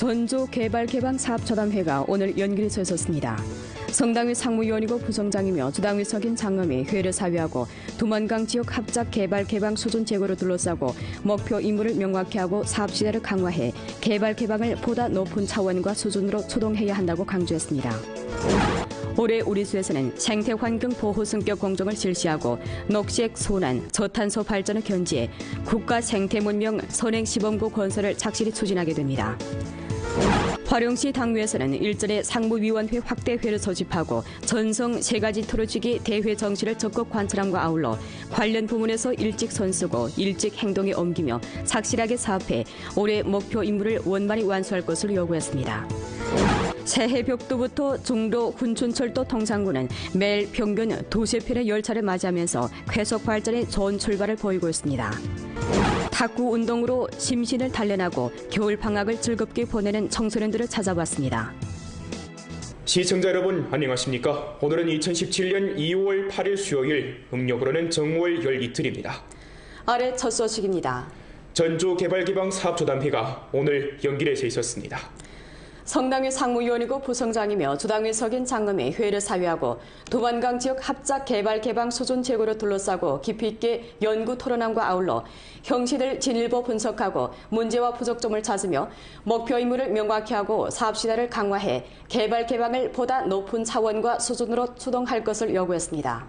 전조 개발개방사업저담회가 오늘 연길에서 있었습니다. 성당위 상무위원이고 부성장이며 주당위 석인 장엄이 회를 사위하고 두만강 지역 합작 개발개방 수준 제고를 둘러싸고 목표 임무를 명확히 하고 사업시대를 강화해 개발개방을 보다 높은 차원과 수준으로 추동해야 한다고 강조했습니다. 올해 우리수에서는 생태환경 보호 성격 공정을 실시하고 녹색 순환, 저탄소 발전을 견지해 국가 생태문명 선행시범구 건설을 착실히 추진하게 됩니다. 화령시 당위에서는 일전에 상무위원회 확대회를 소집하고 전성 3가지 토로주기 대회 정시를 적극 관철함과 아울러 관련 부문에서 일찍 손쓰고 일찍 행동에 옮기며 착실하게 사업해 올해 목표 임무를 원만히 완수할 것을 요구했습니다. 새해 벽두부터 중도 훈춘철도 통상구는 매일 평균 2-3편의 열차를 맞이하면서 쾌속 발전에 좋은 출발을 보이고 있습니다. 탁구 운동으로 심신을 단련하고 겨울 방학을 즐겁게 보내는 청소년들을 찾아봤습니다. 시청자 여러분 안녕하십니까? 오늘은 2017년 2월 8일 수요일, 음력으로는 정월 열 이틀입니다. 아래 첫 소식입니다. 전조 개발개방사업저담회가 오늘 연길에서 있었습니다. 성당위 상무위원이고 부성장이며 주당위 석인 장엄이 회를 사위하고 두만강 지역 합작 개발개방 수준 제고를 둘러싸고 깊이 있게 연구 토론함과 아울러 형식을 진일보 분석하고 문제와 부족점을 찾으며 목표 임무를 명확히 하고 사업시대를 강화해 개발개방을 보다 높은 차원과 수준으로 추동할 것을 요구했습니다.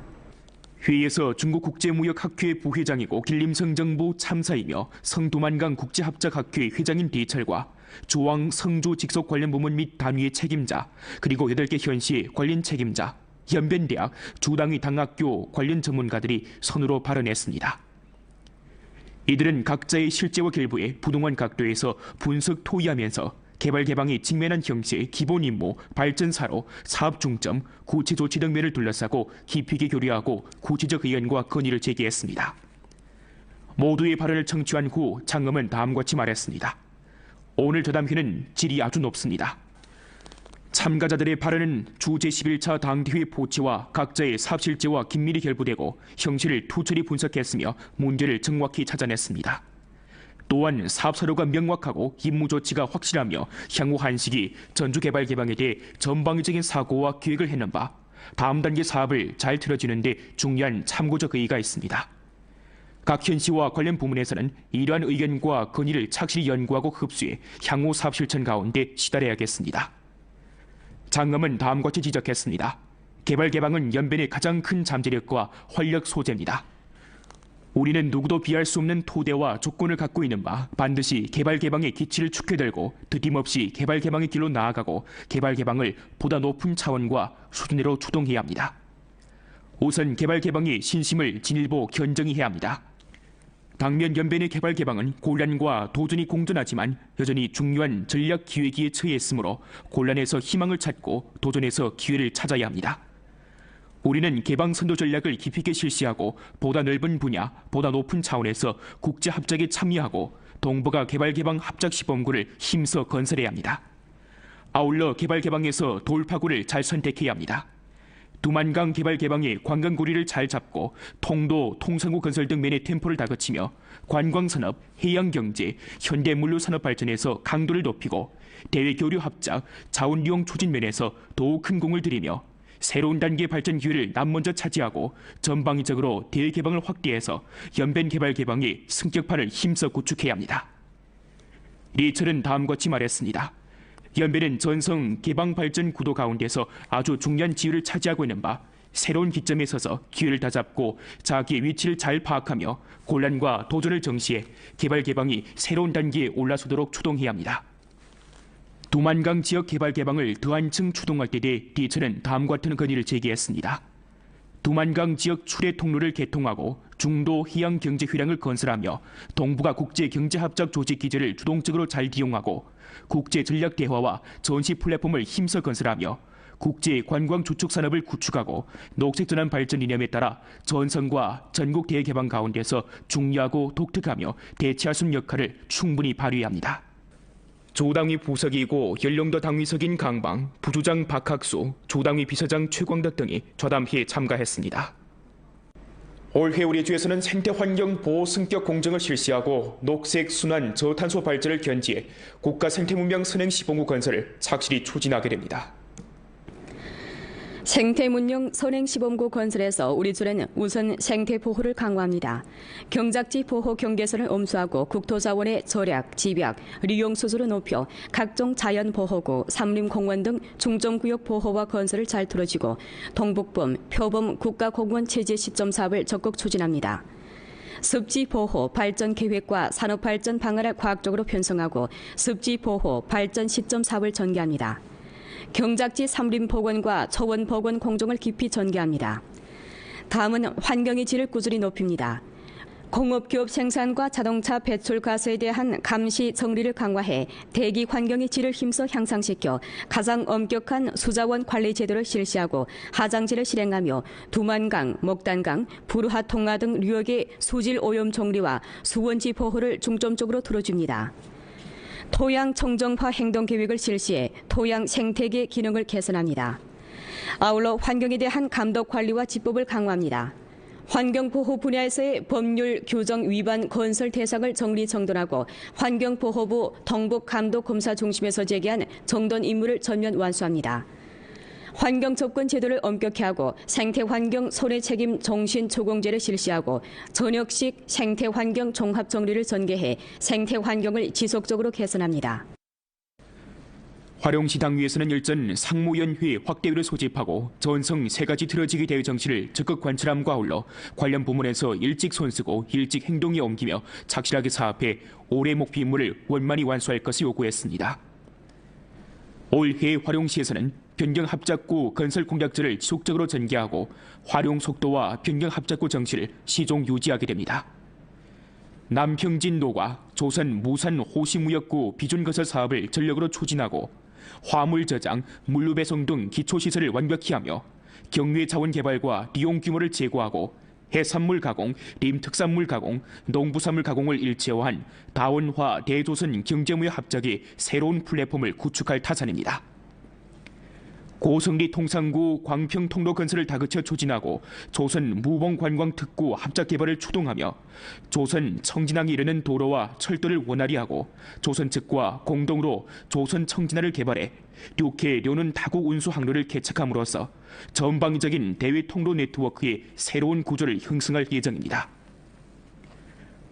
회의에서 중국국제무역학회 부회장이고 길림성 정부 참사이며 성두만강 국제합작학회 회장인 리철과 조왕 성주 직속 관련 부문 및 단위의 책임자, 그리고 8개 현시 관련 책임자, 연변대학, 주당위 당학교 관련 전문가들이 선으로 발언했습니다. 이들은 각자의 실제와 결부에 부동한 각도에서 분석 토의하면서 개발개방이 직면한 형식의 기본 임무, 발전사로 사업 중점, 구체 조치 등 면을 둘러싸고 깊이 있게 교류하고 구체적 의견과 건의를 제기했습니다. 모두의 발언을 청취한 후 장엄은 다음과 같이 말했습니다. 오늘 저담회는 질이 아주 높습니다. 참가자들의 발언은 주 제11차 당대회 포치와 각자의 사업 실제와 긴밀히 결부되고 형식을 투철히 분석했으며 문제를 정확히 찾아냈습니다. 또한 사업 사료가 명확하고 임무 조치가 확실하며 향후 한시기 전주 개발 개방에 대해 전방위적인 사고와 계획을 해놓은 바 다음 단계 사업을 잘 틀어주는 데 중요한 참고적 의의가 있습니다. 각 현시와 관련 부문에서는 이러한 의견과 건의를 착실히 연구하고 흡수해 향후 사업 실천 가운데 시달해야겠습니다. 장엄은 다음과 같이 지적했습니다. 개발 개방은 연변의 가장 큰 잠재력과 활력 소재입니다. 우리는 누구도 비할 수 없는 토대와 조건을 갖고 있는 바 반드시 개발 개방의 기치를 축해 들고 드림없이 개발 개방의 길로 나아가고 개발 개방을 보다 높은 차원과 수준으로 추동해야 합니다. 우선 개발 개방이 신심을 진일보 견정해야 합니다. 당면 연변의 개발 개방은 곤란과 도전이 공존하지만 여전히 중요한 전략 기회기에 처해 있으므로 곤란에서 희망을 찾고 도전에서 기회를 찾아야 합니다. 우리는 개방 선도 전략을 깊이 있게 실시하고 보다 넓은 분야, 보다 높은 차원에서 국제 합작에 참여하고 동북아 개발 개방 합작 시범구를 힘써 건설해야 합니다. 아울러 개발 개방에서 돌파구를 잘 선택해야 합니다. 두만강 개발 개방의 관광고리를 잘 잡고 통도, 통상구 건설 등 면의 템포를 다그치며 관광산업, 해양경제, 현대물류산업 발전에서 강도를 높이고 대외 교류 합작, 자원이용 추진 면에서 더욱 큰 공을 들이며 새로운 단계 발전 기회를 남먼저 차지하고 전방위적으로 대외 개방을 확대해서 연변 개발 개방의 승격판을 힘써 구축해야 합니다. 리철은 다음과 같이 말했습니다. 연변은 전성 개방 발전 구도 가운데서 아주 중요한 지위를 차지하고 있는 바 새로운 기점에 서서 기회를 다잡고 자기의 위치를 잘 파악하며 곤란과 도전을 정시해 개발 개방이 새로운 단계에 올라서도록 추동해야 합니다. 두만강 지역 개발 개방을 더 한층 추동할 때 대해 리철은 다음과 같은 건의를 제기했습니다. 두만강 지역 출해 통로를 개통하고 중도 해양 경제 휴양을 건설하며 동북아 국제 경제 합작 조직 기제를 주동적으로 잘 이용하고 국제 전략 대화와 전시 플랫폼을 힘써 건설하며 국제 관광 주축 산업을 구축하고 녹색 전환 발전 이념에 따라 전선과 전국 대외 개방 가운데서 중요하고 독특하며 대체할 수 있는 역할을 충분히 발휘해야 합니다. 조당위 부석이고 연령도 당위석인 강방, 부주장 박학수, 조당위 비서장 최광덕 등이 저담회에 참가했습니다. 올해 우리 주에서는 생태환경 보호 승격 공정을 실시하고 녹색 순환 저탄소 발전을 견지해 국가 생태문명 선행 시범구 건설을 착실히 추진하게 됩니다. 생태문명 선행시범구 건설에서 우리 줄에는 우선 생태보호를 강화합니다. 경작지 보호 경계선을 엄수하고 국토자원의 절약, 집약, 리용수수를 높여 각종 자연보호구, 산림공원 등 중점구역 보호와 건설을 잘 틀어지고 동북범, 표범 국가공원 체제 시점 사업을 적극 추진합니다. 습지보호 발전계획과 산업발전 방안을 과학적으로 편성하고 습지보호 발전 시점 사업을 전개합니다. 경작지 산림복원과 초원복원 공정을 깊이 전개합니다. 다음은 환경의 질을 꾸준히 높입니다. 공업기업 생산과 자동차 배출 가스에 대한 감시 정리를 강화해 대기 환경의 질을 힘써 향상시켜 가장 엄격한 수자원 관리 제도를 실시하고 하장지를 실행하며 두만강, 목단강, 부르하 통하 등 유역의 수질 오염 정리와 수원지 보호를 중점적으로 틀어줍니다. 토양 청정화 행동 계획을 실시해 토양 생태계 기능을 개선합니다. 아울러 환경에 대한 감독 관리와 지법을 강화합니다. 환경보호 분야에서의 법률 규정 위반 건설 대상을 정리정돈하고 환경보호부 동북감독검사 중심에서 제기한 정돈 임무를 전면 완수합니다. 환경접근 제도를 엄격히 하고 생태환경 손해책임 정신초공제를 실시하고 전역식 생태환경 종합정리를 전개해 생태환경을 지속적으로 개선합니다. 화룡시 당위에서는 일전 상무연회 확대위를 소집하고 전성 3가지 틀어지기 대회 정치를 적극 관철함과 아울러 관련 부문에서 일찍 손쓰고 일찍 행동에 옮기며 착실하게 사업해 올해 목표 임무를 원만히 완수할 것을 요구했습니다. 올해 화룡시에서는 변경합작구 건설 공약제를 지속적으로 전개하고 활용 속도와 변경합작구 정치를 시종 유지하게 됩니다. 남평진도가 조선 무산 호시무역구 비준건설 사업을 전력으로 추진하고 화물 저장, 물류 배송 등 기초시설을 완벽히 하며 경유의 자원 개발과 리용 규모를 제고하고 해산물 가공, 림특산물 가공, 농부산물 가공을 일체화한 다원화 대조선 경제무역 합작의 새로운 플랫폼을 구축할 타산입니다. 고성리 통상구 광평 통로 건설을 다그쳐 추진하고 조선 무봉관광특구 합작 개발을 추동하며 조선 청진항에 이르는 도로와 철도를 원활히 하고 조선 측과 공동으로 조선 청진항을 개발해 류케 료는 다국 운수 항로를 개척함으로써 전방위적인 대외 통로 네트워크의 새로운 구조를 형성할 예정입니다.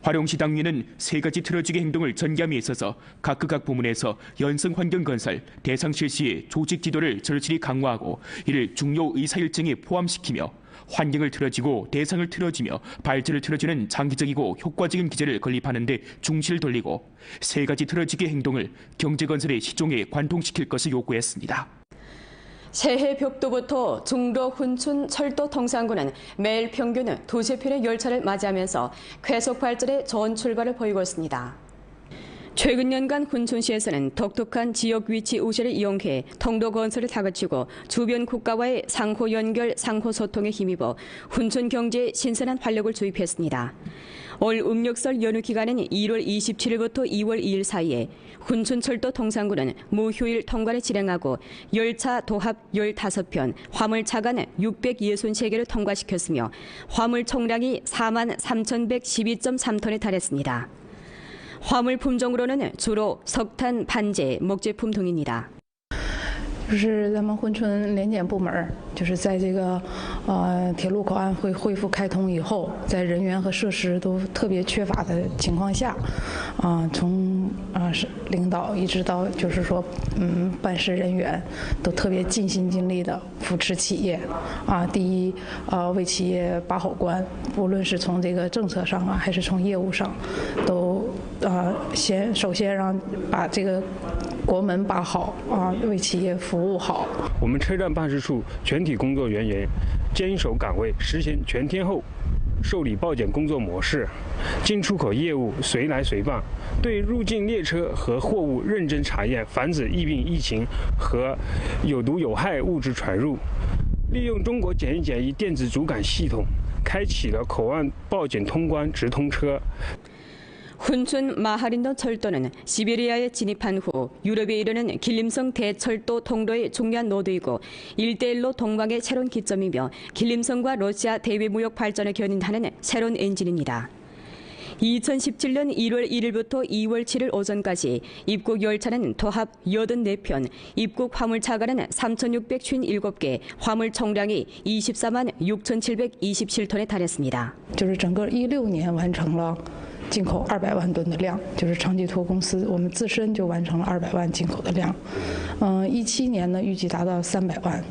화룡시 당위는 3가지 틀어지기 행동을 전개함에 있어서 각각 부문에서 연성 환경 건설, 대상 실시의 조직 지도를 절실히 강화하고 이를 중요 의사 일정에 포함시키며 환경을 틀어지고 대상을 틀어지며 발전을 틀어주는 장기적이고 효과적인 기제를 건립하는 데 중시를 돌리고 3가지 틀어지기 행동을 경제건설의 시종에 관통시킬 것을 요구했습니다. 새해 벽도부터 중도 훈춘 철도 통상구는 매일 평균 2~3편의 열차를 맞이하면서 쾌속 발전의 좋은 출발을 보이고 있습니다. 최근 년간 훈춘시에서는 독특한 지역 위치 우세를 이용해 통로 건설을 다그치고 주변 국가와의 상호 연결, 상호 소통에 힘입어 훈춘 경제에 신선한 활력을 주입했습니다. 올 음력설 연휴 기간인 1월 27일부터 2월 2일 사이에 훈춘철도 통상구는 무휴일 통과를 진행하고 열차 도합 15편, 화물차간 663개를 통과시켰으며 화물 총량이 43,112.3톤에 달했습니다. 화물 품종으로는 주로 석탄, 반제, 목제품 등입니다. 就是咱们珲春联检部门，就是在这个铁路口岸会恢复开通以后，在人员和设施都特别缺乏的情况下，从领导一直到就是说办事人员都特别尽心尽力的扶持企业，第一为企业把好关，无论是从这个政策上还是从业务上，都首先让把这个国门把好为企业服务好。我们车站办事处全体工作人员坚守岗位，实行全天候受理报检工作模式，进出口业务随来随办，对入境列车和货物认真查验，防止疫病疫情和有毒有害物质传入。利用中国检疫检疫电子主管系统，开启了口岸报检通关直通车。 훈춘 마하린도 철도는 시베리아에 진입한 후 유럽에 이르는 길림성 대철도 통로의 중요한 노드이고 1대1로 동방의 새로운 기점이며 길림성과 러시아 대외 무역 발전을 견인하는 새로운 엔진입니다. 2017년 1월 1일부터 2월 7일 오전까지 입국 열차는 도합 84편, 입국 화물차가는 3,657개, 화물 총량이 24만 6,727톤에 달했습니다. 就是整个16年完成了进口200万吨的量，就是长吉托公司我们自身就完成了200万进口的量。17年呢预计达到300万。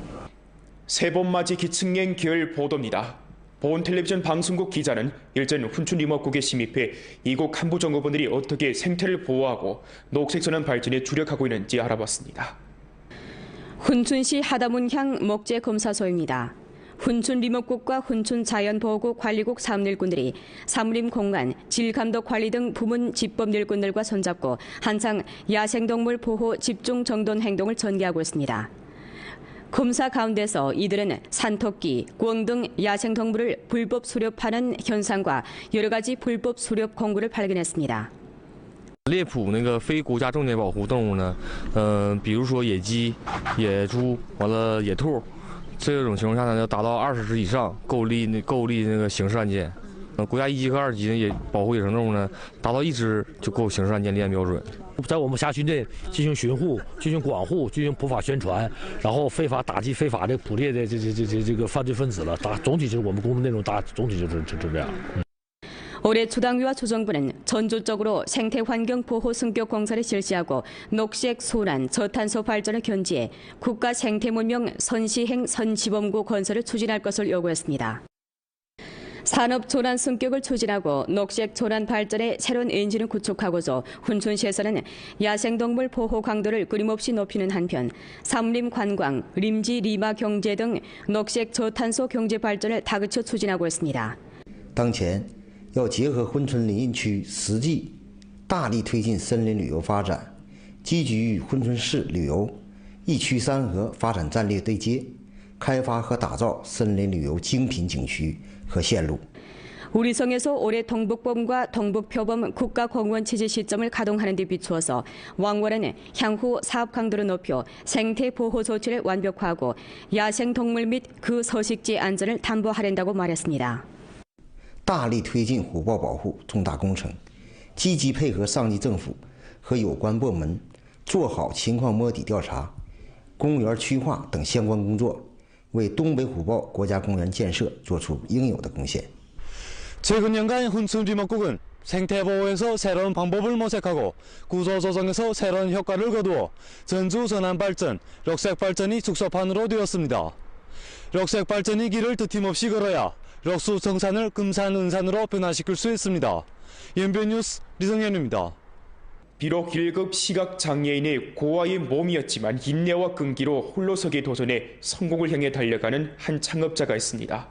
세번맞이 기층행 계열 보도입니다. 보온 텔레비전 방송국 기자는 일전 훈춘 리머국에 침입해 이곳 간부 정보원들이 어떻게 생태를 보호하고 녹색 전환 발전에 주력하고 있는지 알아봤습니다. 훈춘시 하다문향 목재검사소입니다. 훈춘 리목국과 훈춘 자연보호국 관리국 사무일꾼들이 사무림 공간, 질감독 관리 등 부문 집법일꾼들과 손잡고 한창 야생동물 보호 집중 정돈 행동을 전개하고 있습니다. 검사 가운데서 이들은 산토끼, 꿩 등 야생동물을 불법 수렵하는 현상과 여러 가지 불법 수렵 공구를 발견했습니다. 猎捕那个非国家重点保护动物呢，比如说野鸡、野猪，完了野兔。 这种情况下呢，要达到20只以上，构立那个刑事案件。国家1级和2级的也保护野生动物呢，达到1只就够刑事案件立案标准。在我们辖区内进行巡护、进行管护、进行普法宣传，然后非法打击非法的捕猎的这个犯罪分子了。总体就是我们工作内容总体就是这样。 올해 초당위와 조정부는 전주적으로 생태환경 보호 승격 공사를 실시하고 녹색 순환 저탄소 발전을 견지해 국가 생태문명 선시행 선시범구 건설을 추진할 것을 요구했습니다. 산업 전환 승격을 추진하고 녹색 전환 발전에 새로운 엔진을 구축하고서 훈춘시에서는 야생동물 보호 강도를 끊임없이 높이는 한편 삼림 관광, 림지 리마 경제 등 녹색 저탄소 경제 발전을 다그쳐 추진하고 있습니다. 当前 要结合珲春林荫区实际，大力推进森林旅游发展，积极与珲春市旅游一区三河发展战略对接，开发和打造森林旅游精品景区和线路。 우리성에서 올해 동북범과 동북표범 국가공원 체제 시점을 가동하는 데 비추어서 왕원은 향후 사업 강도를 높여 생태 보호 조치를 완벽화하고 야생동물 및 그 서식지 안전을 담보하려고 말했습니다. 大力推进虎豹保护重大工程，积极配合上级政府和有关部门，做好情况摸底调查、公园区划等相关工作，为东北虎豹国家公园建设做出应有的贡献。 최근 년간 훈춘 리목국은 생태 보호에서 새로운 방법을 모색하고 구조 조정에서 새로운 효과를 거두어 전주 전환 발전, 녹색 발전이 축소판으로 되었습니다. 녹색 발전이 길을 드팀없이 걸어야 럭수 정산을 금산 은산으로 변화시킬 수 있습니다. 연변뉴스 리정현입니다. 비록 1급 시각장애인의 고아의 몸이었지만 인내와 끈기로 홀로서기 도전에 성공을 향해 달려가는 한 창업자가 있습니다.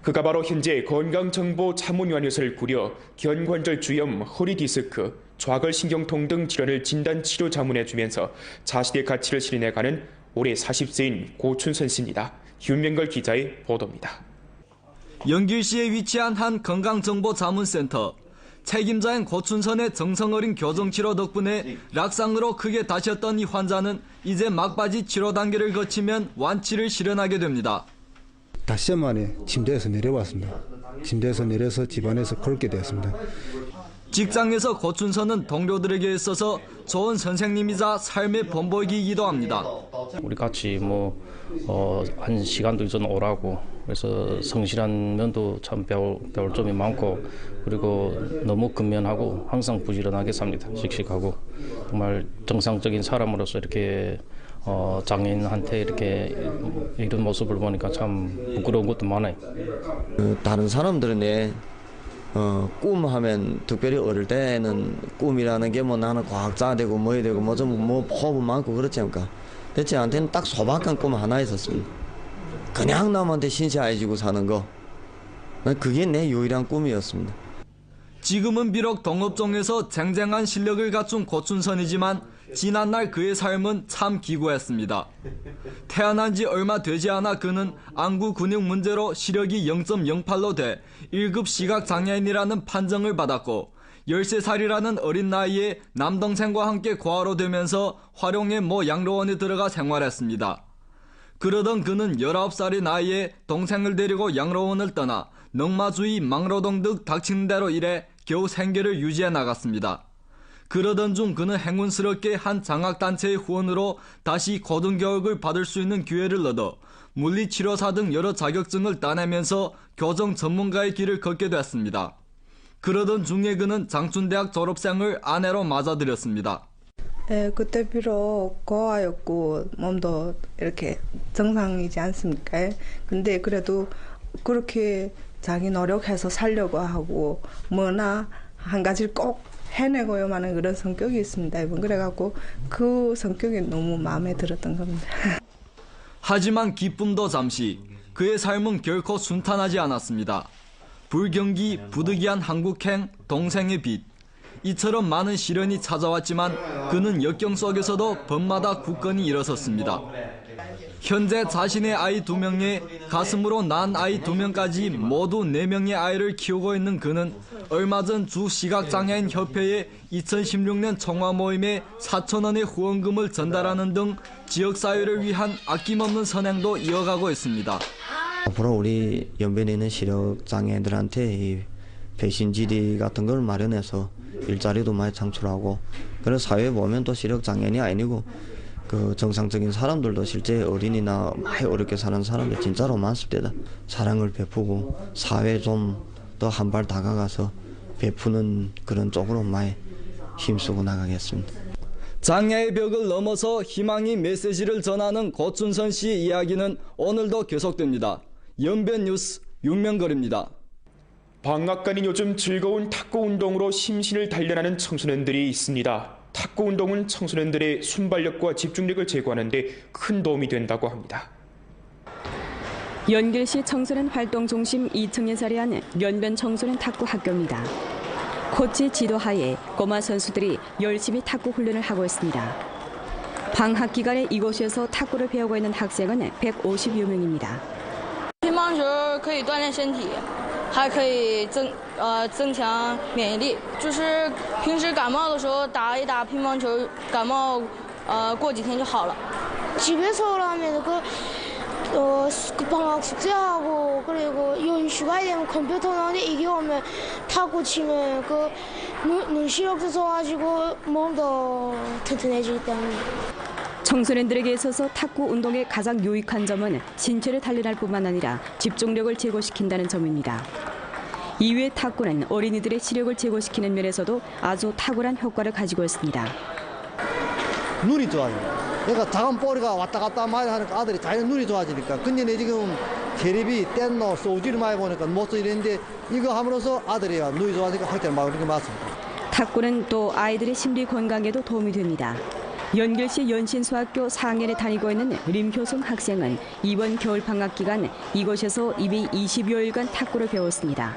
그가 바로 현재 건강정보자문위원회를 꾸려 견관절 주염, 허리디스크, 좌걸신경통 등 질환을 진단치료 자문해주면서 자신의 가치를 실현해가는 올해 40세인 고춘선 씨입니다. 윤명걸 기자의 보도입니다. 연길시에 위치한 한 건강정보자문센터. 책임자인 고춘선의 정성어린 교정치료 덕분에 락상으로 크게 다쳤던 이 환자는 이제 막바지 치료 단계를 거치면 완치를 실현하게 됩니다. 닷새 만에 침대에서 내려왔습니다. 침대에서 내려서 집안에서 걸게 되었습니다. 직장에서 고춘선은 동료들에게 있어서 좋은 선생님이자 삶의 본보기이기도 합니다. 우리 같이 한 시간도 좀 오라고 그래서 성실한 면도 참 배울 점이 많고 그리고 너무 근면하고 항상 부지런하게 삽니다. 씩씩하고 정말 정상적인 사람으로서 이렇게 장애인한테 이렇게 이런 모습을 보니까 참 부끄러운 것도 많아요. 다른 사람들은 꿈하면 특별히 어릴 때는 꿈이라는 게 나는 과학자 되고 뭐 해야 되고 좀 호흡 많고 그렇지 않을까. 근데 저한테는 딱 소박한 꿈 하나 있었습니다. 그냥 남한테 신세해지고 사는 거. 그게 내 유일한 꿈이었습니다. 지금은 비록 동업종에서 쟁쟁한 실력을 갖춘 고춘선이지만 지난날 그의 삶은 참 기구했습니다. 태어난 지 얼마 되지 않아 그는 안구 근육 문제로 시력이 0.08로 돼 1급 시각장애인이라는 판정을 받았고 13살이라는 어린 나이에 남동생과 함께 고아로 되면서 화룡의 모 양로원에 들어가 생활했습니다. 그러던 그는 19살의 나이에 동생을 데리고 양로원을 떠나 넝마주의 망로동 등 닥치는 대로 일해 겨우 생계를 유지해 나갔습니다. 그러던 중 그는 행운스럽게 한 장학단체의 후원으로 다시 고등교육을 받을 수 있는 기회를 얻어 물리치료사 등 여러 자격증을 따내면서 교정 전문가의 길을 걷게 됐습니다. 그러던 중에 그는 장춘대학 졸업생을 아내로 맞아들였습니다. 네, 그때 비록 고아였고 몸도 이렇게 정상이지 않습니까? 근데 그래도 그렇게 자기 노력해서 살려고 하고 뭐나 한 가지를 꼭 해내고요 하는 그런 성격이 있습니다. 이번 그래갖고 그 성격이 너무 마음에 들었던 겁니다. 하지만 기쁨도 잠시, 그의 삶은 결코 순탄하지 않았습니다. 불경기, 부득이한 한국행, 동생의 빚, 이처럼 많은 시련이 찾아왔지만 그는 역경 속에서도 번마다 굳건히 일어섰습니다. 현재 자신의 아이 2명에 가슴으로 낳은 아이 2명까지 모두 4명의 아이를 키우고 있는 그는 얼마 전 주시각장애인 협회에 2016년 총화 모임에 4,000원의 후원금을 전달하는 등 지역사회를 위한 아낌없는 선행도 이어가고 있습니다. 앞으로 우리 연변에 있는 시력장애인들한테 이 배신지리 같은 걸 마련해서 일자리도 많이 창출하고, 그래서 사회에 보면 또 시력장애인이 아니고 그 정상적인 사람들도 실제 어린이나 많이 어렵게 사는 사람들 진짜로 많습니다. 사랑을 베푸고 사회에 좀 더 한 발 다가가서 베푸는 그런 쪽으로 많이 힘쓰고 나가겠습니다. 장애의 벽을 넘어서 희망의 메시지를 전하는 고춘선 씨의 이야기는 오늘도 계속됩니다. 연변뉴스 윤명걸입니다. 방학간인 요즘 즐거운 탁구 운동으로 심신을 단련하는 청소년들이 있습니다. 탁구 운동은 청소년들의 순발력과 집중력을 제고하는 데 큰 도움이 된다고 합니다. 연길시 청소년 활동중심 2층에 자리한 연변 청소년 탁구 학교입니다. 코치 지도하에 꼬마 선수들이 열심히 탁구 훈련을 하고 있습니다. 방학 기간에 이곳에서 탁구를 배우고 있는 학생은 150여 명입니다. 乒乓球可以锻炼身体，还可以增强免疫力。就是平时感冒的时候打一打乒乓球，感冒过几天就好了。 집에서 하면 방학 숙제하고 그리고 연휴가 되면 컴퓨터나 이게 오면 타고 치면 눈 시력도 좋아지고 몸도 튼튼해지기 때문에. 청소년들에게 있어서 탁구 운동의 가장 유익한 점은 신체를 단련할 뿐만 아니라 집중력을 제고시킨다는 점입니다. 이외에 탁구는 어린이들의 시력을 제고시키는 면에서도 아주 탁월한 효과를 가지고 있습니다. 눈이 좋아요. 그러니까 작은 볼이가 왔다 갔다 많이 하니까 아들이 자연 눈이 좋아지니까. 근데 지금 테레비, 뗀노, 소주를 많이 보니까 못 이랬는데 이거 함으로써 아들이 눈이 좋아지니까 확실히 막 그렇게 맞습니다. 탁구는 또 아이들의 심리 건강에도 도움이 됩니다. 연길시 연신소학교 4학년에 다니고 있는 림효송 학생은 이번 겨울 방학 기간 이곳에서 이미 20여일간 탁구를 배웠습니다.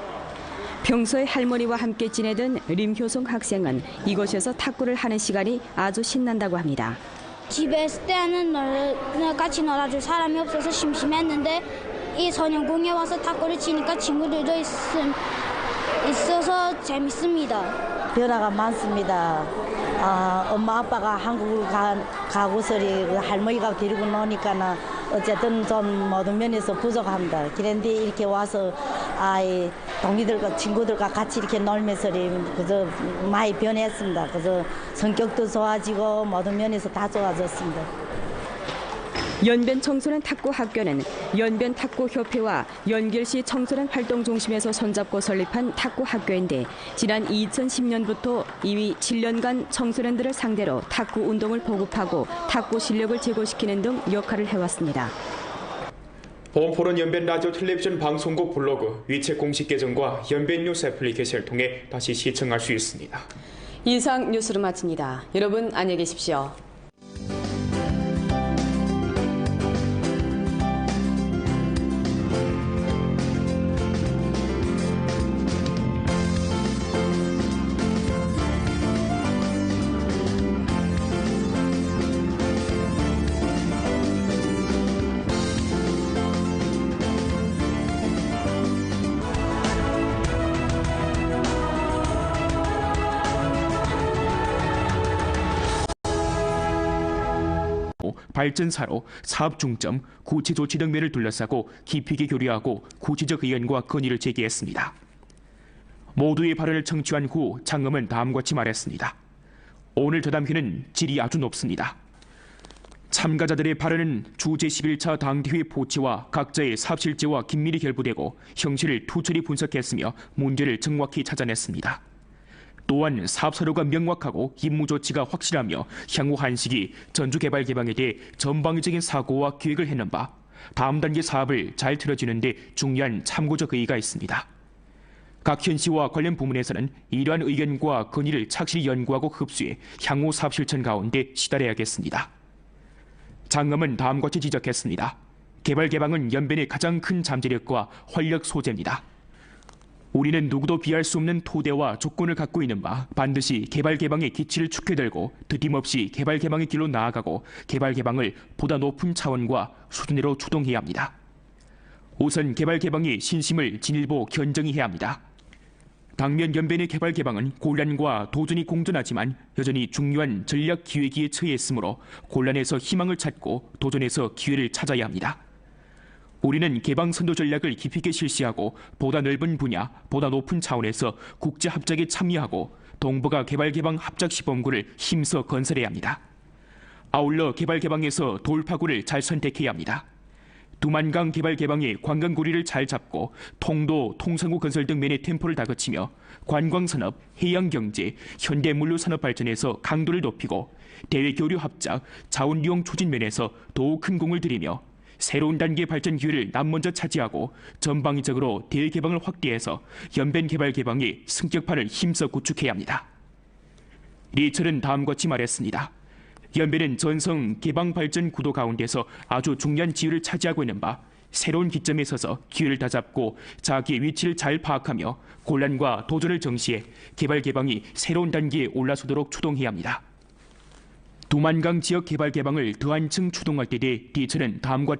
평소에 할머니와 함께 지내던 림효송 학생은 이곳에서 탁구를 하는 시간이 아주 신난다고 합니다. 집에 있을 때는 같이 놀아줄 사람이 없어서 심심했는데 이 선영공에 와서 탁구를 치니까 친구들도 있어서 재밌습니다. 변화가 많습니다. 엄마 아빠가 한국을 가고서리 할머니가 데리고 노니까는 어쨌든 좀 모든 면에서 부족합니다. 그런데 이렇게 와서 동기들과 친구들과 같이 이렇게 놀면서 그저 많이 변했습니다. 그래서 성격도 좋아지고 모든 면에서 다 좋아졌습니다. 연변 청소년 탁구 학교는 연변 탁구 협회와 연길시 청소년 활동 중심에서 손잡고 설립한 탁구 학교인데 지난 2010년부터 이미 7년간 청소년들을 상대로 탁구 운동을 보급하고 탁구 실력을 제고시키는 등 역할을 해왔습니다. 보험포런 연변 라디오 텔레비전 방송국 블로그, 위챗 공식 계정과 연변 뉴스 애플리케이션을 통해 다시 시청할 수 있습니다. 이상 뉴스를 마칩니다. 여러분 안녕히 계십시오. 규모 발전사로 사업 중점, 구체 조치 등면을 둘러싸고 깊이 있게 교류하고 구체적 의견과 건의를 제기했습니다. 모두의 발언을 청취한 후 장엄은 다음과 같이 말했습니다. 오늘 저담회는 질이 아주 높습니다. 참가자들의 발언은 주 제11차 당대회 포치와 각자의 사업 실제와 긴밀히 결부되고 형식을 투철히 분석했으며 문제를 정확히 찾아냈습니다. 또한 사업 사료가 명확하고 임무 조치가 확실하며 향후 한식이 전주개발개방에 대해 전방위적인 사고와 기획을 해놓은 바 다음 단계 사업을 잘 틀어지는 데 중요한 참고적 의의가 있습니다. 각 현시와 관련 부문에서는 이러한 의견과 건의를 착실히 연구하고 흡수해 향후 사업 실천 가운데 시달해야겠습니다. 장엄은 다음과 같이 지적했습니다. 개발개방은 연변의 가장 큰 잠재력과 활력 소재입니다. 우리는 누구도 비할 수 없는 토대와 조건을 갖고 있는 바 반드시 개발개방의 기치를 축해들고 드림없이 개발개방의 길로 나아가고 개발개방을 보다 높은 차원과 수준으로 추동해야 합니다. 우선 개발개방의 신심을 진일보 견정히 해야 합니다. 당면 연변의 개발개방은 곤란과 도전이 공존하지만 여전히 중요한 전략 기회기에 처해 있으므로 곤란에서 희망을 찾고 도전에서 기회를 찾아야 합니다. 우리는 개방 선도 전략을 깊이 있게 실시하고 보다 넓은 분야, 보다 높은 차원에서 국제 합작에 참여하고 동북아 개발개방 합작시범구를 힘써 건설해야 합니다. 아울러 개발개방에서 돌파구를 잘 선택해야 합니다. 두만강 개발개방의 관광고리를 잘 잡고 통도, 통상구 건설 등 면의 템포를 다그치며 관광산업, 해양경제, 현대물류산업 발전에서 강도를 높이고 대외교류 합작, 자원이용 추진 면에서 더욱 큰 공을 들이며 새로운 단계 발전 기회를 남먼저 차지하고 전방위적으로 대개방을 확대해서 연변 개발 개방의 승격판을 힘써 구축해야 합니다. 리철은 다음과 같이 말했습니다. 연변은 전성 개방 발전 구도 가운데서 아주 중요한 지위를 차지하고 있는 바 새로운 기점에 서서 기회를 다잡고 자기의 위치를 잘 파악하며 곤란과 도전을 정시해 개발 개방이 새로운 단계에 올라서도록 추동해야 합니다. 두만강 지역 개발 개방을 더 한층 추동할 때 대해 리철은 다음과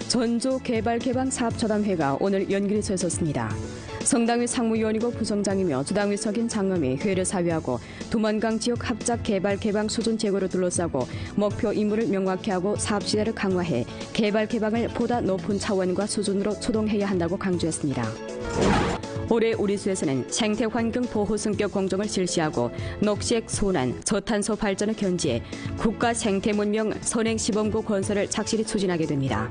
전주 개발개방 사업저담회가 오늘 연길에서 있었습니다. 성당위 상무위원이고 부성장이며 주당위 석인 장엄이 회를 사회하고 두만강 지역 합작 개발 개방 수준 제고를 둘러싸고 목표 임무를 명확히 하고 사업 시대를 강화해 개발 개방을 보다 높은 차원과 수준으로 추동해야 한다고 강조했습니다. 올해 우리수에서는 생태환경 보호 성격 공정을 실시하고 녹색 순환, 저탄소 발전을 견지해 국가 생태문명 선행시범구 건설을 착실히 추진하게 됩니다.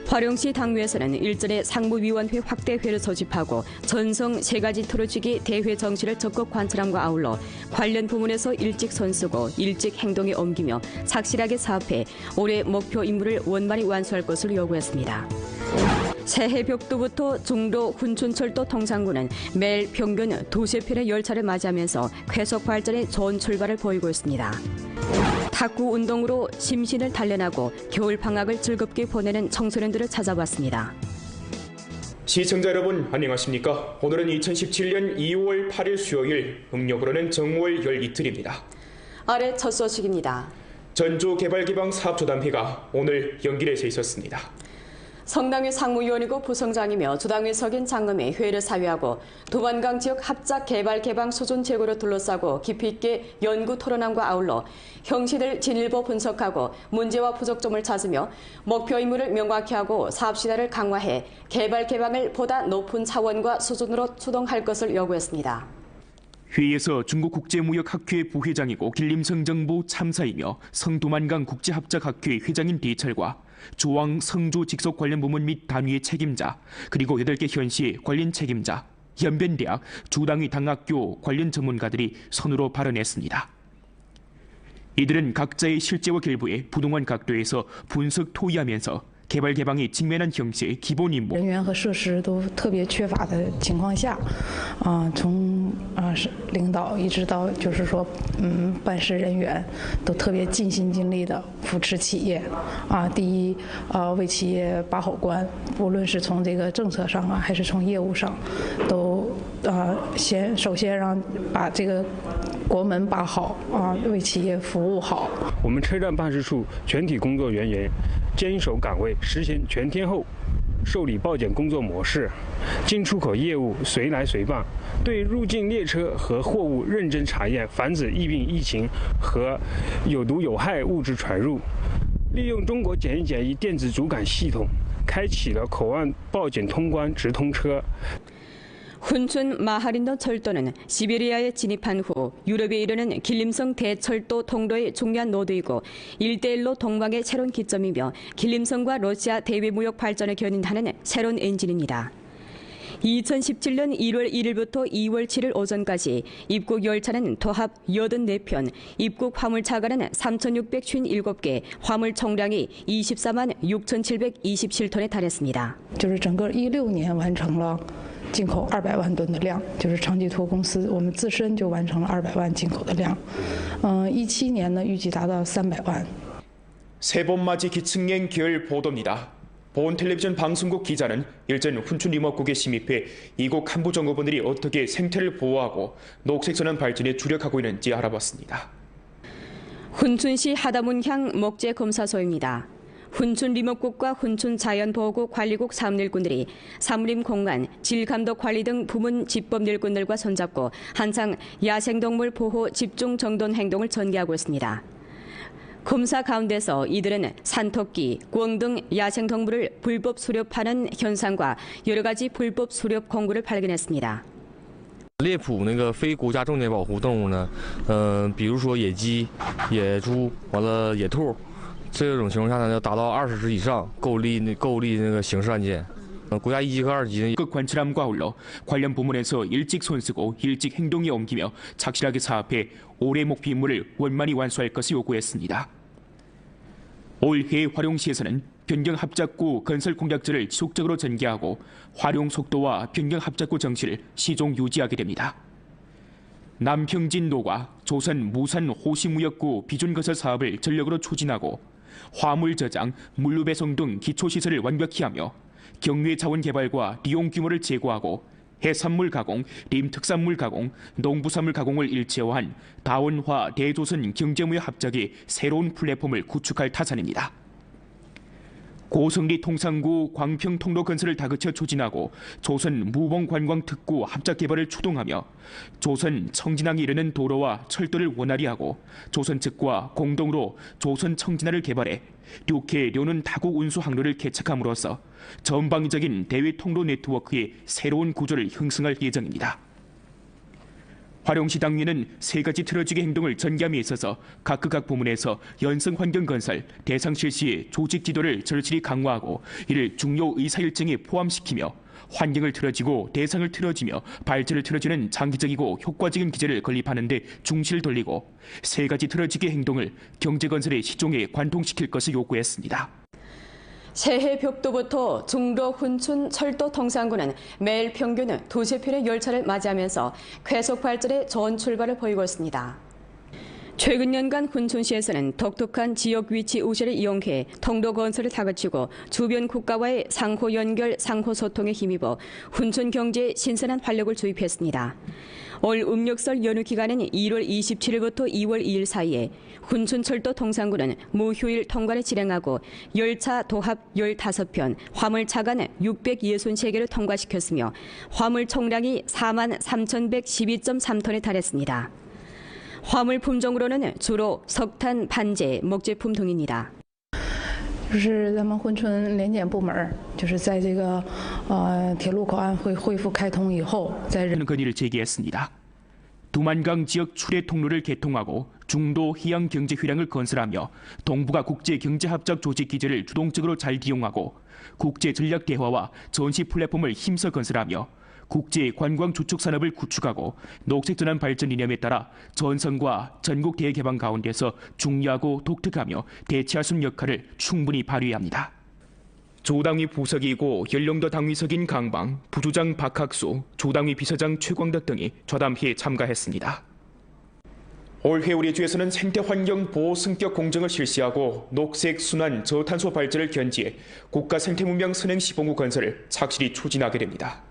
화령시 당위에서는 일전에 상무위원회 확대회를 소집하고 전성 3가지 토로주기 대회 정시를 적극 관찰함과 아울러 관련 부문에서 일찍 손쓰고 일찍 행동에 옮기며 착실하게 사업해 올해 목표 임무를 원만히 완수할 것을 요구했습니다. 새해 벽두부터 중도 훈춘철도 통상구는 매일 평균 2-3편의 열차를 맞이하면서 쾌속 발전에 좋은 출발을 보이고 있습니다. 탁구 운동으로 심신을 단련하고 겨울 방학을 즐겁게 보내는 청소년들을 찾아봤습니다. 시청자 여러분 안녕하십니까? 오늘은 2017년 2월 8일 수요일, 음력으로는 정월 열 이틀입니다. 아래 첫 소식입니다. 전주 개발개방 사업저담회가 오늘 연길에서 있었습니다. 성당위 상무위원이고 부성장이며 주당위 석인 장엄이 회를 사회하고 두만강 지역 합작 개발 개방 수준 제고를 둘러싸고 깊이 있게 연구 토론함과 아울러 형식을 진일보 분석하고 문제와 부족점을 찾으며 목표 임무를 명확히 하고 사업 시대를 강화해 개발 개방을 보다 높은 차원과 수준으로 추동할 것을 요구했습니다. 회의에서 중국국제무역학회 부회장이고 길림성 정부 참사이며 성두만강 국제합작학회 회장인 리철과 조왕 성주 직속 관련 부문 및 단위의 책임자, 그리고 8개 현시의 관련 책임자, 연변대학, 주당위 당학교 관련 전문가들이 선으로 발언했습니다. 이들은 각자의 실제와 결부에 부동한 각도에서 분석 토의하면서 개발 개방이 직면한 형식의 기본 임무. 人员和设施都特别缺乏的情况下，从领导一直到就是说办事人员都特别尽心尽力的扶持企业，第一为企业把好关，无论是从这个政策上还是从业务上，都首先让把这个国门把好啊，为企业服务好。我们车站办事处全体工作人员坚守岗位，实行全天候受理报检工作模式，进出口业务随来随办，对入境列车和货物认真查验，防止疫病疫情和有毒有害物质传入。利用中国检疫检疫电子主管系统，开启了口岸报检通关直通车。 훈춘 마하린더 철도는 시베리아에 진입한 후 유럽에 이르는 길림성 대철도 통로의 중요한 노드이고 1대1로 동방의 새로운 기점이며 길림성과 러시아 대외무역 발전을 견인하는 새로운 엔진입니다. 2017년 1월 1일부터 2월 7일 오전까지 입국 열차는 도합 84편, 입국 화물차가는 3,657개, 화물 총량이 24만 6,727톤에 달했습니다. 就是整个16年完成了 进口200万吨的量，就是长吉托公司我们自身就完成了200万进口的量。17年呢，预计达到300万。 세 번 맞이 기층행 계열 보도입니다. 보온 텔레비전 방송국 기자는 일전 훈춘 리머국에 침입해 이곳 간부 정보원들이 어떻게 생태를 보호하고 녹색 선언 발전에 주력하고 있는지 알아봤습니다. 훈춘시 하다문향 목재검사소입니다. 훈춘 리목국과 훈춘 자연보호국 관리국 사무일꾼들이 사무림 공간, 질감독 관리 등 부문 집법 일꾼들과 손잡고 한창 야생동물 보호 집중 정돈 행동을 전개하고 있습니다. 검사 가운데서 이들은 산토끼, 꿩 등 야생동물을 불법 수렵하는 현상과 여러 가지 불법 수렵 공구를 발견했습니다. 猎捕那个非国家重点保护动物呢，比如说野鸡、野猪，完了野兔。 这种情况下呢，要达到20只以上，构立那个刑事案件。国家1级和2级그 관찰함과 아울러 관련 부문에서 일찍 손쓰고 일찍 행동에 옮기며 착실하게 사업해 올해 목표 임무를 원만히 완수할 것을 요구했습니다. 올해 화룡시에서는 변경 합작구 건설 공약제를 지속적으로 전개하고 활용 속도와 변경 합작구 정시를 시종 유지하게 됩니다. 남평진도가 조선 무산 호시무역구 비준건설 사업을 전력으로 추진하고 화물 저장, 물류 배송 등 기초시설을 완벽히 하며 경유의 자원 개발과 리용 규모를 제고하고 해산물 가공, 림특산물 가공, 농부산물 가공을 일체화한 다원화 대조선 경제무역 합작의 새로운 플랫폼을 구축할 타산입니다. 고성리 통상구 광평 통로 건설을 다그쳐 추진하고 조선 무봉관광특구 합작 개발을 추동하며 조선 청진항에 이르는 도로와 철도를 원활히 하고 조선 측과 공동으로 조선 청진항을 개발해 류케 료는 다국 운수 항로를 개척함으로써 전방위적인 대외 통로 네트워크의 새로운 구조를 형성할 예정입니다. 화룡시 당위는 3가지 틀어지기 행동을 전개함에 있어서 각각 부문에서 연성 환경 건설, 대상 실시의 조직 지도를 절실히 강화하고 이를 중요 의사일정에 포함시키며 환경을 틀어지고 대상을 틀어지며 발전을 틀어지는 장기적이고 효과적인 기제를 건립하는 데 중시를 돌리고 3가지 틀어지기 행동을 경제건설의 시종에 관통시킬 것을 요구했습니다. 새해 벽도부터 중도 훈춘 철도 통상구는 매일 평균 2-3편의 열차를 맞이하면서 쾌속 발전의 좋은 출발을 보이고 있습니다. 최근 년간 훈춘시에서는 독특한 지역 위치 우세를 이용해 통로 건설을 다그치고 주변 국가와의 상호 연결, 상호 소통에 힘입어 훈춘 경제에 신선한 활력을 주입했습니다. 올 음력설 연휴 기간인 1월 27일부터 2월 2일 사이에 훈춘철도 통상구는 무휴일 통관을 진행하고 열차 도합 15편, 화물차간 663개를 통과시켰으며 화물 총량이 4만 3,112.3톤에 달했습니다. 화물 품종으로는 주로 석탄, 반제, 목제품 등입니다. 就是咱们珲春联检部门，就是在这个铁路口岸恢复开通以后，在人 건의를 제기했습니다. 두만강 지역 출해 통로를 개통하고 중도 해양 경제 휴량을 건설하며 동북아 국제 경제 합작 조직 기제를 주동적으로 잘 이용하고 국제 전략 대화와 전시 플랫폼을 힘써 건설하며 국제 관광 주축 산업을 구축하고 녹색 전환 발전 이념에 따라 전선과 전국 대개 개방 가운데서 중요하고 독특하며 대체할 수 있는 역할을 충분히 발휘해야 합니다. 조당위 부서기이고 연령도 당위석인 강방, 부주장 박학수, 조당위 비서장 최광덕 등이 좌담회에 참가했습니다. 올해 우리 주에서는 생태환경 보호 승격 공정을 실시하고 녹색 순환 저탄소 발전을 견지해 국가 생태문명 선행 시범구 건설을 착실히 추진하게 됩니다.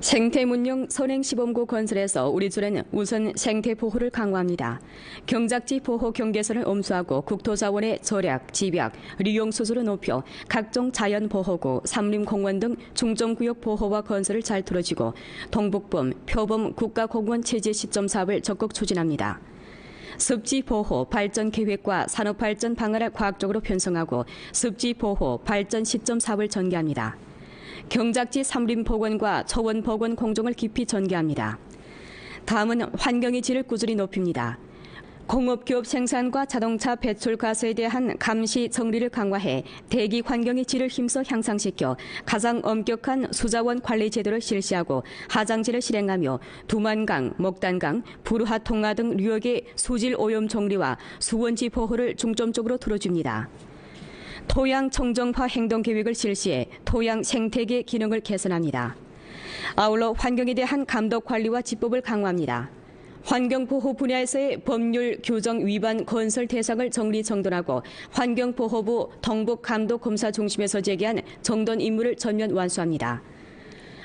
생태문명 선행시범구 건설에서 우리줄에는 우선 생태보호를 강화합니다. 경작지 보호 경계선을 엄수하고 국토자원의 절약, 집약, 리용수수를 높여 각종 자연보호구, 삼림공원 등 중점구역 보호와 건설을 잘 두어지고 동북범, 표범 국가공원 체제 시점 사업을 적극 추진합니다. 습지보호 발전 계획과 산업발전 방안을 과학적으로 편성하고 습지보호 발전 시점 사업을 전개합니다. 경작지 삼림복원과 초원복원 공정을 깊이 전개합니다. 다음은 환경의 질을 꾸준히 높입니다. 공업기업 생산과 자동차 배출 가스에 대한 감시 정리를 강화해 대기 환경의 질을 힘써 향상시켜 가장 엄격한 수자원 관리 제도를 실시하고 하장제를 실행하며 두만강, 목단강, 부르하 통하 등 유역의 수질 오염 정리와 수원지 보호를 중점적으로 들어줍니다. 토양 청정화 행동 계획을 실시해 토양 생태계 기능을 개선합니다. 아울러 환경에 대한 감독 관리와 지법을 강화합니다. 환경보호 분야에서의 법률 규정 위반 건설 대상을 정리정돈하고 환경보호부 동북감독검사 중심에서 제기한 정돈 임무를 전면 완수합니다.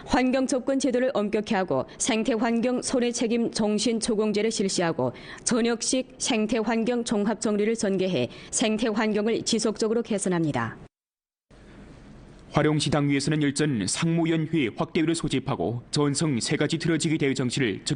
환경접근 제도를 엄격히 하고 생태환경 손해책임 정신초공제를 실시하고 전역식 생태환경 종합정리를 전개해 생태환경을 지속적으로 개선합니다. 화룡시 당위에서는 일전 상무연회 확대위를 소집하고 전성 3가지 틀어지기 대회 정치를